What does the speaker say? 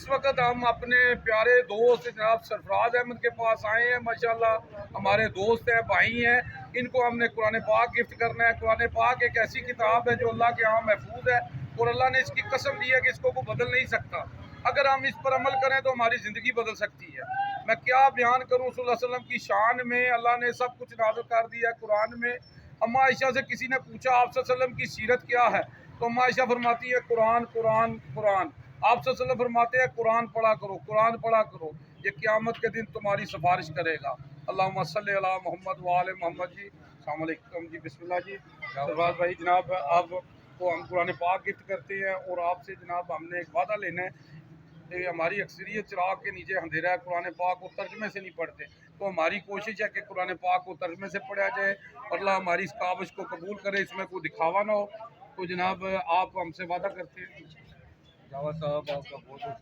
इस वक्त हम अपने प्यारे दोस्त जनाब सरफराज अहमद के पास आए हैं। माशाल्लाह हमारे दोस्त हैं, भाई हैं। इनको हमने कुरान पाक गिफ्ट करना है। कुरान पाक एक ऐसी किताब है जो अल्लाह के यहाँ महफूज है और अल्लाह ने इसकी कसम दी है कि इसको कोई बदल नहीं सकता। अगर हम इस पर अमल करें तो हमारी ज़िंदगी बदल सकती है। मैं क्या बयान करूँ सल्लल्लाहु अलैहि वसल्लम की शान में। अल्लाह ने सब कुछ नाज़िल कर दिया है कुरान में। अम्मा आयशा से किसी ने पूछा आप सल्लल्लाहु अलैहि वसल्लम की सीरत क्या है, तो अम्मा आयशा फरमाती है कुरान कुरान कुरान। आप सल्लल्लाहु अलैहि वसल्लम फरमाते हैं कुरान पढ़ा करो, कुरान पढ़ा करो, ये क़यामत के दिन तुम्हारी सिफारिश करेगा। अल्लाहुम्मा सल्ली अला मोहम्मद व आले मोहम्मद जी। अस्सलाम वालेकुम जी, बिस्मिल्लाह जी। सरफराज भाई जनाब आपको हम कुरान पाक गिफ्ट करते हैं और आपसे जनाब हमने एक वादा लेना है कि हमारी अक्सरियत चिराग के नीचे अंधेरा है, कुरान पाक को तर्जमे से नहीं पढ़ते, तो हमारी कोशिश है कि कुरान पाक को तर्जमे से पढ़ा जाए और अल्लाह हमारी इस काविश को कबूल करे, इसमें कोई दिखावा ना हो। तो जनाब आप हमसे वादा करते हैं। जावा साहब आपका बहुत बहुत